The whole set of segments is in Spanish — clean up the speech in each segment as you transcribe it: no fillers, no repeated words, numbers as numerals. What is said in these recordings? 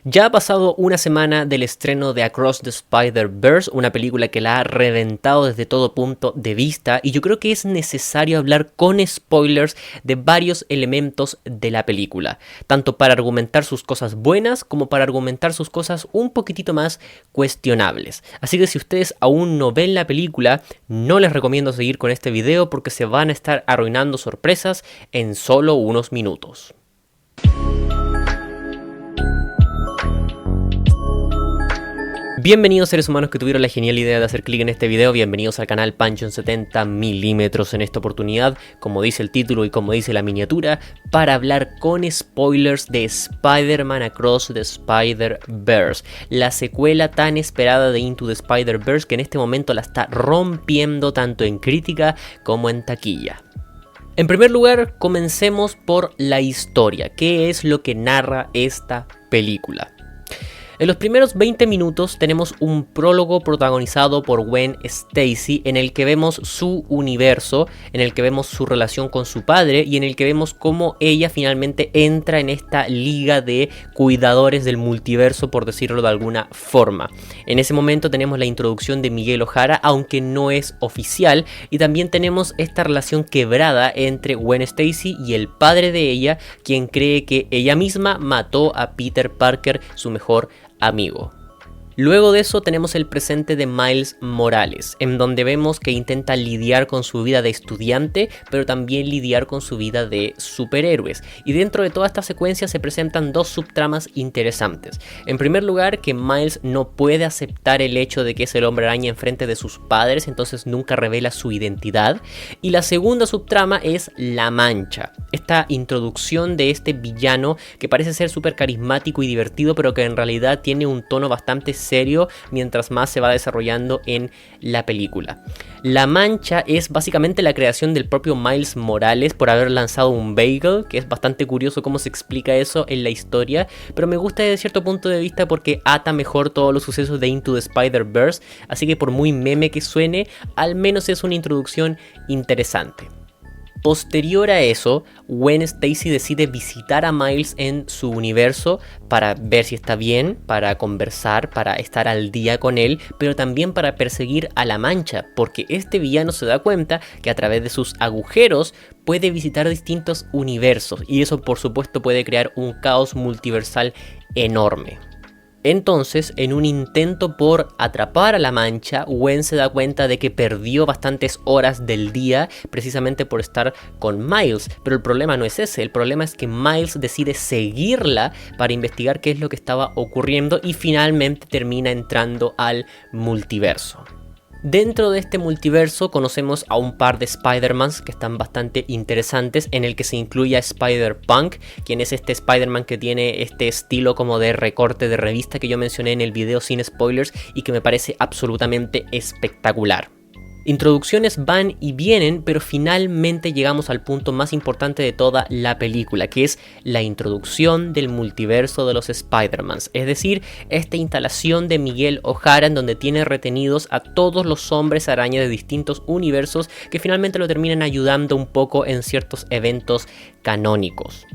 Ya ha pasado una semana del estreno de Across the Spider-Verse, una película que la ha reventado desde todo punto de vista, y yo creo que es necesario hablar con spoilers de varios elementos de la película, tanto para argumentar sus cosas buenas como para argumentar sus cosas un poquitito más cuestionables. Así que si ustedes aún no ven la película, no les recomiendo seguir con este video porque se van a estar arruinando sorpresas en solo unos minutos. Bienvenidos seres humanos que tuvieron la genial idea de hacer clic en este video, bienvenidos al canal Pancho en 70mm en esta oportunidad, como dice el título y como dice la miniatura, para hablar con spoilers de Spider-Man Across the Spider-Verse, la secuela tan esperada de Into the Spider-Verse que en este momento la está rompiendo tanto en crítica como en taquilla. En primer lugar, comencemos por la historia, ¿qué es lo que narra esta película? En los primeros 20 minutos tenemos un prólogo protagonizado por Gwen Stacy en el que vemos su universo, en el que vemos su relación con su padre y en el que vemos cómo ella finalmente entra en esta liga de cuidadores del multiverso, por decirlo de alguna forma. En ese momento tenemos la introducción de Miguel O'Hara, aunque no es oficial, y también tenemos esta relación quebrada entre Gwen Stacy y el padre de ella, quien cree que ella misma mató a Peter Parker, su mejor amigo. Luego de eso tenemos el presente de Miles Morales, en donde vemos que intenta lidiar con su vida de estudiante, pero también lidiar con su vida de superhéroes. Y dentro de toda esta secuencia se presentan dos subtramas interesantes. En primer lugar, que Miles no puede aceptar el hecho de que es el Hombre Araña enfrente de sus padres, entonces nunca revela su identidad. Y la segunda subtrama es La Mancha, esta introducción de este villano que parece ser súper carismático y divertido, pero que en realidad tiene un tono bastante serio mientras más se va desarrollando en la película. La Mancha es básicamente la creación del propio Miles Morales por haber lanzado un bagel, que es bastante curioso cómo se explica eso en la historia, pero me gusta desde cierto punto de vista porque ata mejor todos los sucesos de Into the Spider-Verse, así que por muy meme que suene, al menos es una introducción interesante. Posterior a eso, Gwen Stacy decide visitar a Miles en su universo para ver si está bien, para conversar, para estar al día con él, pero también para perseguir a La Mancha, porque este villano se da cuenta que a través de sus agujeros puede visitar distintos universos y eso por supuesto puede crear un caos multiversal enorme. Entonces, en un intento por atrapar a La Mancha, Gwen se da cuenta de que perdió bastantes horas del día precisamente por estar con Miles, pero el problema no es ese, el problema es que Miles decide seguirla para investigar qué es lo que estaba ocurriendo y finalmente termina entrando al multiverso. Dentro de este multiverso conocemos a un par de Spider-Mans que están bastante interesantes, en el que se incluye a Spider-Punk, quien es este Spider-Man que tiene este estilo como de recorte de revista que yo mencioné en el video sin spoilers y que me parece absolutamente espectacular. Introducciones van y vienen, pero finalmente llegamos al punto más importante de toda la película, que es la introducción del multiverso de los Spider-Mans, es decir, esta instalación de Miguel O'Hara en donde tiene retenidos a todos los hombres araña de distintos universos que finalmente lo terminan ayudando un poco en ciertos eventos canónicos.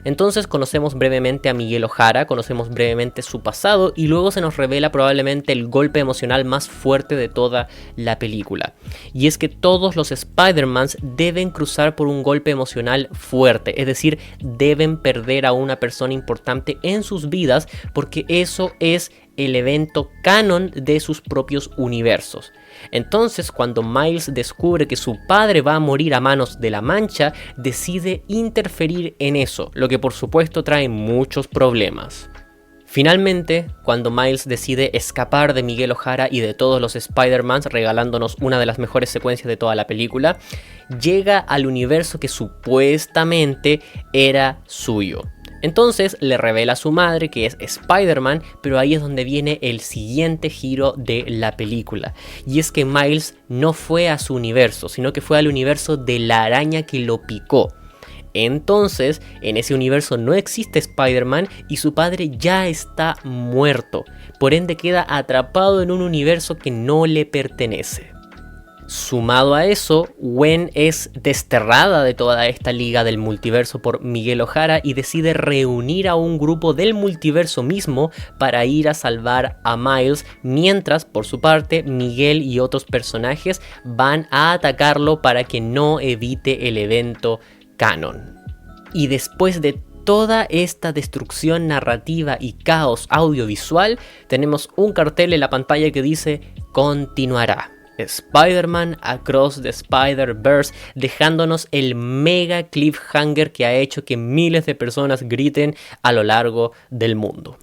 Entonces conocemos brevemente a Miguel O'Hara, conocemos brevemente su pasado y luego se nos revela probablemente el golpe emocional más fuerte de toda la película. Y es que todos los Spider-Mans deben cruzar por un golpe emocional fuerte, es decir, deben perder a una persona importante en sus vidas porque eso es el evento canon de sus propios universos. Entonces, cuando Miles descubre que su padre va a morir a manos de La Mancha, decide interferir en eso, lo que por supuesto trae muchos problemas. Finalmente, cuando Miles decide escapar de Miguel O'Hara y de todos los Spider-Mans, regalándonos una de las mejores secuencias de toda la película, llega al universo que supuestamente era suyo. Entonces le revela a su madre que es Spider-Man, pero ahí es donde viene el siguiente giro de la película. Y es que Miles no fue a su universo, sino que fue al universo de la araña que lo picó. Entonces, en ese universo no existe Spider-Man y su padre ya está muerto. Por ende queda atrapado en un universo que no le pertenece. Sumado a eso, Gwen es desterrada de toda esta liga del multiverso por Miguel O'Hara y decide reunir a un grupo del multiverso mismo para ir a salvar a Miles, mientras por su parte Miguel y otros personajes van a atacarlo para que no evite el evento canon. Y después de toda esta destrucción narrativa y caos audiovisual, tenemos un cartel en la pantalla que dice continuará. Spider-Man Across the Spider-Verse, dejándonos el mega cliffhanger que ha hecho que miles de personas griten a lo largo del mundo.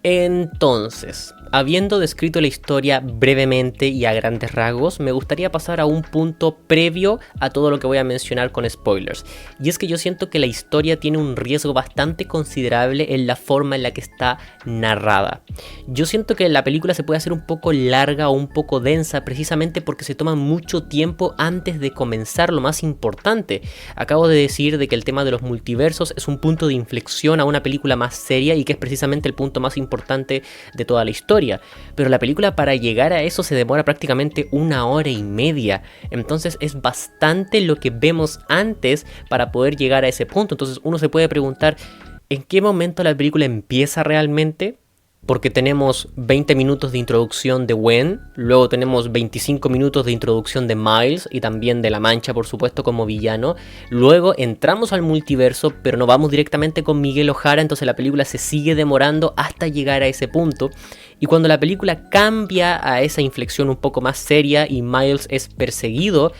Entonces, habiendo descrito la historia brevemente y a grandes rasgos, me gustaría pasar a un punto previo a todo lo que voy a mencionar con spoilers. Y es que yo siento que la historia tiene un riesgo bastante considerable en la forma en la que está narrada. Yo siento que la película se puede hacer un poco larga o un poco densa precisamente porque se toma mucho tiempo antes de comenzar lo más importante. Acabo de decir de que el tema de los multiversos es un punto de inflexión a una película más seria y que es precisamente el punto más importante de toda la historia, pero la película para llegar a eso se demora prácticamente 1 hora y media, entonces es bastante lo que vemos antes para poder llegar a ese punto. Entonces uno se puede preguntar ¿en qué momento la película empieza realmente? Porque tenemos 20 minutos de introducción de Gwen, luego tenemos 25 minutos de introducción de Miles y también de La Mancha, por supuesto, como villano. Luego entramos al multiverso, pero no vamos directamente con Miguel O'Hara, entonces la película se sigue demorando hasta llegar a ese punto. Y cuando la película cambia a esa inflexión un poco más seria y Miles es perseguido,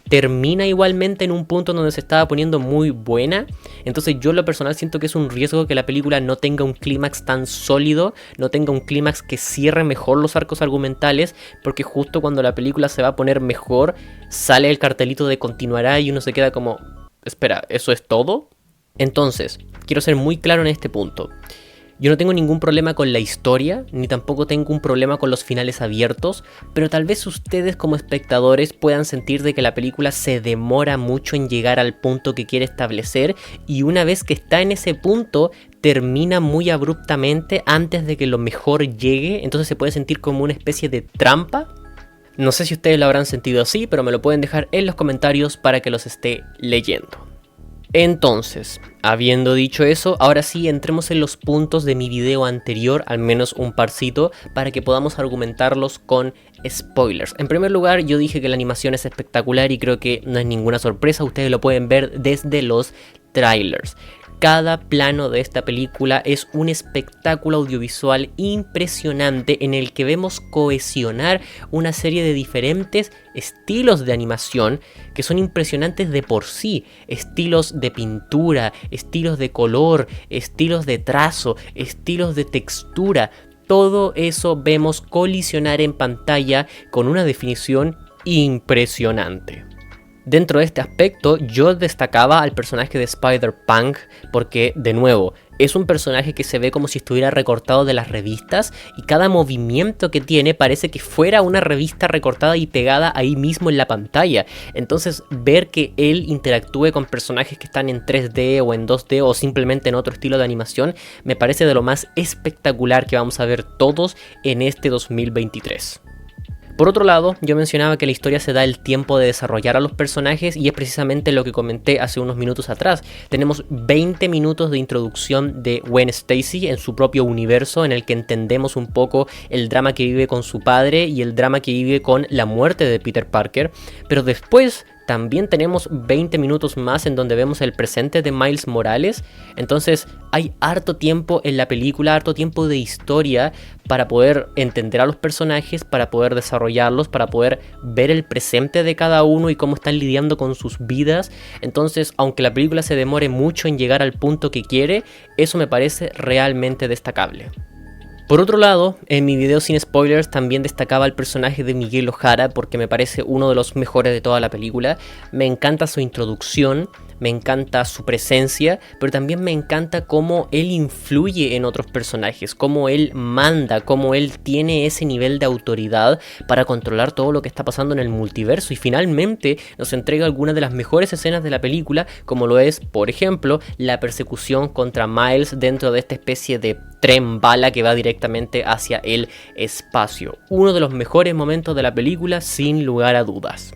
termina igualmente en un punto donde se estaba poniendo muy buena. Entonces yo en lo personal siento que es un riesgo que la película no tenga un clímax tan sólido, no tenga un clímax que cierre mejor los arcos argumentales, porque justo cuando la película se va a poner mejor sale el cartelito de continuará y uno se queda como, espera, ¿eso es todo? Entonces, quiero ser muy claro en este punto. Yo no tengo ningún problema con la historia, ni tampoco tengo un problema con los finales abiertos, pero tal vez ustedes como espectadores puedan sentir de que la película se demora mucho en llegar al punto que quiere establecer y una vez que está en ese punto termina muy abruptamente antes de que lo mejor llegue, entonces se puede sentir como una especie de trampa. No sé si ustedes lo habrán sentido así, pero me lo pueden dejar en los comentarios para que los esté leyendo. Entonces, habiendo dicho eso, ahora sí entremos en los puntos de mi video anterior, al menos un parcito, para que podamos argumentarlos con spoilers. En primer lugar, yo dije que la animación es espectacular y creo que no es ninguna sorpresa, ustedes lo pueden ver desde los trailers. Cada plano de esta película es un espectáculo audiovisual impresionante en el que vemos cohesionar una serie de diferentes estilos de animación que son impresionantes de por sí. Estilos de pintura, estilos de color, estilos de trazo, estilos de textura. Todo eso vemos colisionar en pantalla con una definición impresionante. Dentro de este aspecto, yo destacaba al personaje de Spider-Punk porque, de nuevo, es un personaje que se ve como si estuviera recortado de las revistas y cada movimiento que tiene parece que fuera una revista recortada y pegada ahí mismo en la pantalla. Entonces, ver que él interactúe con personajes que están en 3D o en 2D o simplemente en otro estilo de animación me parece de lo más espectacular que vamos a ver todos en este 2023. Por otro lado, yo mencionaba que la historia se da el tiempo de desarrollar a los personajes y es precisamente lo que comenté hace unos minutos atrás. Tenemos 20 minutos de introducción de Gwen Stacy en su propio universo en el que entendemos un poco el drama que vive con su padre y el drama que vive con la muerte de Peter Parker, pero después también tenemos 20 minutos más en donde vemos el presente de Miles Morales. Entonces hay harto tiempo en la película, harto tiempo de historia para poder entender a los personajes, para poder desarrollarlos, para poder ver el presente de cada uno y cómo están lidiando con sus vidas. Entonces, aunque la película se demore mucho en llegar al punto que quiere, eso me parece realmente destacable. Por otro lado, en mi video sin spoilers también destacaba el personaje de Miguel O'Hara porque me parece uno de los mejores de toda la película. Me encanta su introducción, me encanta su presencia, pero también me encanta cómo él influye en otros personajes, cómo él manda, cómo él tiene ese nivel de autoridad para controlar todo lo que está pasando en el multiverso, y finalmente nos entrega algunas de las mejores escenas de la película, como lo es, por ejemplo, la persecución contra Miles dentro de esta especie de tren bala que va directamente hacia el espacio. Uno de los mejores momentos de la película, sin lugar a dudas.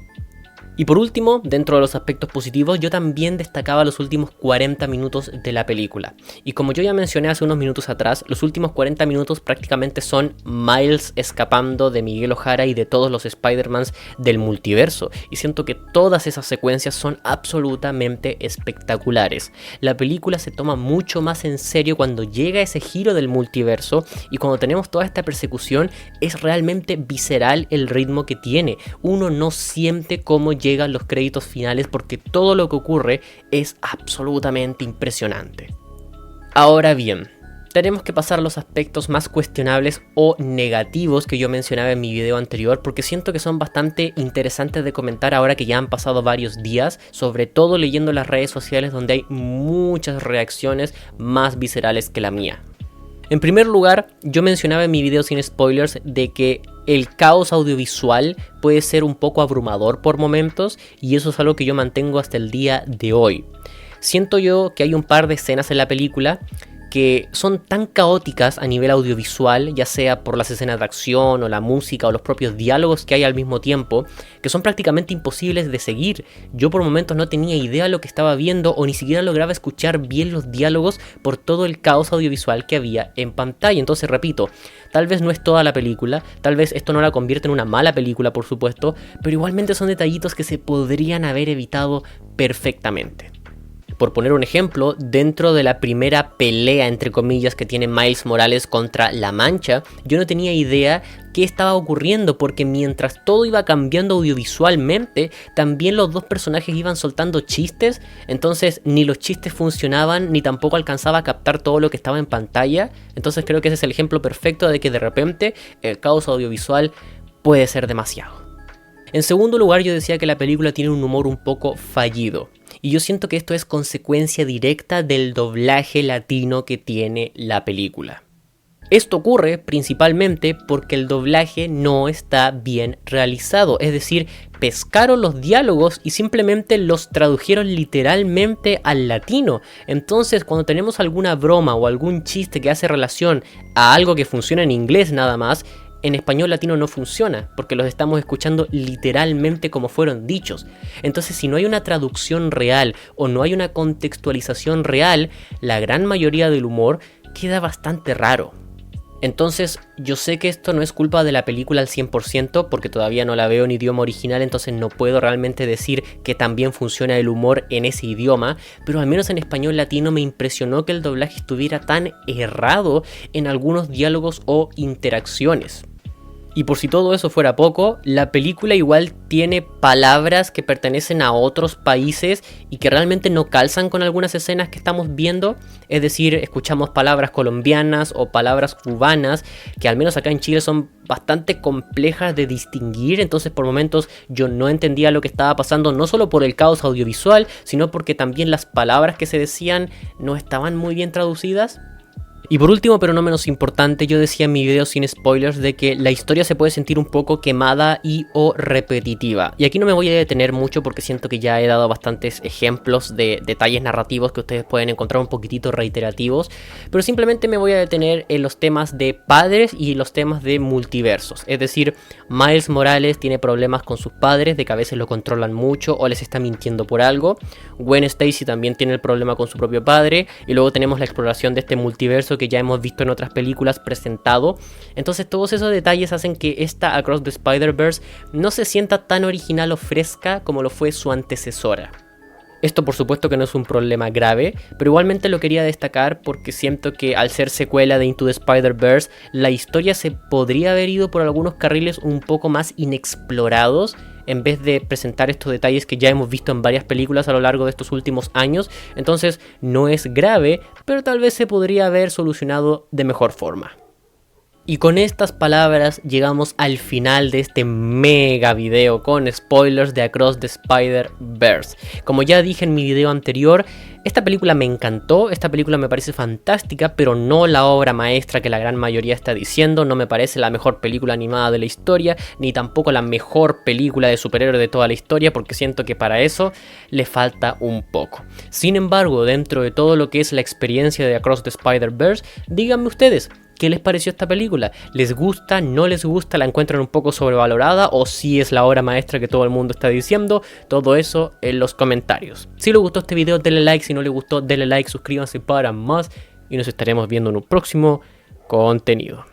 Y por último, dentro de los aspectos positivos, yo también destacaba los últimos 40 minutos de la película. Y como yo ya mencioné hace unos minutos atrás, los últimos 40 minutos prácticamente son Miles escapando de Miguel O'Hara y de todos los Spider-Mans del multiverso. Y siento que todas esas secuencias son absolutamente espectaculares. La película se toma mucho más en serio cuando llega ese giro del multiverso, y cuando tenemos toda esta persecución es realmente visceral el ritmo que tiene. Uno no siente cómo llegan los créditos finales porque todo lo que ocurre es absolutamente impresionante. Ahora bien, tenemos que pasar a los aspectos más cuestionables o negativos que yo mencionaba en mi video anterior, porque siento que son bastante interesantes de comentar ahora que ya han pasado varios días, sobre todo leyendo las redes sociales donde hay muchas reacciones más viscerales que la mía. En primer lugar, yo mencionaba en mi video sin spoilers de que el caos audiovisual puede ser un poco abrumador por momentos, y eso es algo que yo mantengo hasta el día de hoy. Siento yo que hay un par de escenas en la película que son tan caóticas a nivel audiovisual, ya sea por las escenas de acción o la música o los propios diálogos que hay al mismo tiempo, que son prácticamente imposibles de seguir. Yo por momentos no tenía idea de lo que estaba viendo, o ni siquiera lograba escuchar bien los diálogos por todo el caos audiovisual que había en pantalla. Entonces, repito, tal vez no es toda la película, tal vez esto no la convierte en una mala película, por supuesto, pero igualmente son detallitos que se podrían haber evitado perfectamente. Por poner un ejemplo, dentro de la primera pelea, entre comillas, que tiene Miles Morales contra La Mancha, yo no tenía idea qué estaba ocurriendo, porque mientras todo iba cambiando audiovisualmente, también los dos personajes iban soltando chistes, entonces ni los chistes funcionaban, ni tampoco alcanzaba a captar todo lo que estaba en pantalla. Entonces creo que ese es el ejemplo perfecto de que de repente el caos audiovisual puede ser demasiado. En segundo lugar, yo decía que la película tiene un humor un poco fallido, y yo siento que esto es consecuencia directa del doblaje latino que tiene la película. Esto ocurre principalmente porque el doblaje no está bien realizado, es decir, pescaron los diálogos y simplemente los tradujeron literalmente al latino. Entonces, cuando tenemos alguna broma o algún chiste que hace relación a algo que funciona en inglés nada más, en español latino no funciona, porque los estamos escuchando literalmente como fueron dichos. Entonces, si no hay una traducción real o no hay una contextualización real, la gran mayoría del humor queda bastante raro. Entonces, yo sé que esto no es culpa de la película al 100%, porque todavía no la veo en idioma original, entonces no puedo realmente decir que también funciona el humor en ese idioma, pero al menos en español latino me impresionó que el doblaje estuviera tan errado en algunos diálogos o interacciones. Y por si todo eso fuera poco, la película igual tiene palabras que pertenecen a otros países y que realmente no calzan con algunas escenas que estamos viendo. Es decir, escuchamos palabras colombianas o palabras cubanas que al menos acá en Chile son bastante complejas de distinguir. Entonces por momentos yo no entendía lo que estaba pasando, no solo por el caos audiovisual, sino porque también las palabras que se decían no estaban muy bien traducidas. Y por último, pero no menos importante, yo decía en mi video sin spoilers de que la historia se puede sentir un poco quemada y o repetitiva. Y aquí no me voy a detener mucho porque siento que ya he dado bastantes ejemplos de detalles narrativos que ustedes pueden encontrar un poquitito reiterativos, pero simplemente me voy a detener en los temas de padres y los temas de multiversos. Es decir, Miles Morales tiene problemas con sus padres, de que a veces lo controlan mucho o les está mintiendo por algo. Gwen Stacy también tiene el problema con su propio padre, y luego tenemos la exploración de este multiverso que ya hemos visto en otras películas presentado. Entonces todos esos detalles hacen que esta Across the Spider-Verse no se sienta tan original o fresca como lo fue su antecesora. Esto por supuesto que no es un problema grave, pero igualmente lo quería destacar porque siento que al ser secuela de Into the Spider-Verse, la historia se podría haber ido por algunos carriles un poco más inexplorados, en vez de presentar estos detalles que ya hemos visto en varias películas a lo largo de estos últimos años. Entonces no es grave, pero tal vez se podría haber solucionado de mejor forma. Y con estas palabras llegamos al final de este mega video con spoilers de Across the Spider-Verse. Como ya dije en mi video anterior, esta película me encantó, esta película me parece fantástica, pero no la obra maestra que la gran mayoría está diciendo. No me parece la mejor película animada de la historia, ni tampoco la mejor película de superhéroes de toda la historia, porque siento que para eso le falta un poco. Sin embargo, dentro de todo lo que es la experiencia de Across the Spider-Verse, díganme ustedes, ¿qué les pareció esta película? ¿Les gusta? ¿No les gusta? ¿La encuentran un poco sobrevalorada? ¿O si es la obra maestra que todo el mundo está diciendo? Todo eso en los comentarios. Si les gustó este video, denle like. Si no les gustó, denle like, suscríbanse para más. Y nos estaremos viendo en un próximo contenido.